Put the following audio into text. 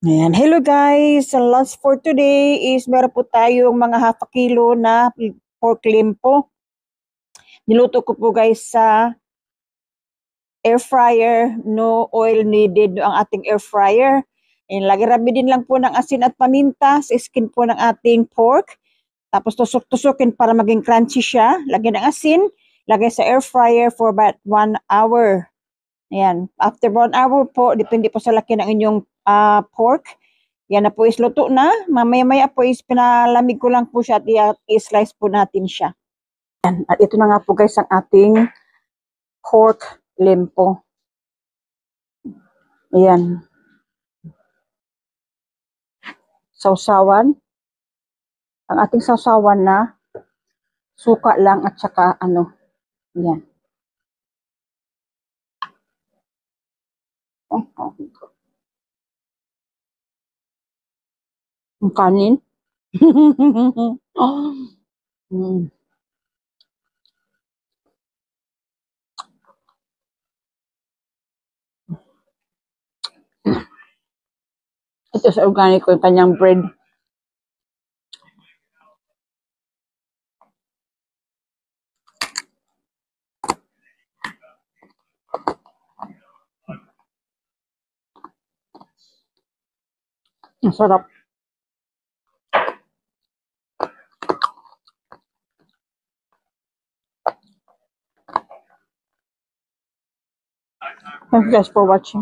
Ayan. Hello guys! Ang lunch for today is meron po tayong mga half a kilo na pork limpo. Niluto ko po guys sa air fryer. No oil needed ang ating air fryer. Ayan, lagi-rabi din lang po ng asin at paminta sa skin po ng ating pork. Tapos tusok-tusokin para maging crunchy siya. Lagyan ng asin. Lagay sa air fryer for about 1 hour. Ayan. After 1 hour po, depende po sa laki ng inyong pork. Yan na po is luto na. Mamaya-maya po is pinalamig ko lang po siya at i-slice po natin siya. Yan. At ito na nga po guys ang ating pork limpo. Ayan. Sausawan. Ang ating sausawan na suka lang at saka ano. Ayan. Ang kanin. Ito sa organic ko yung kanyang bread. Ang sarap. Thank you guys for watching.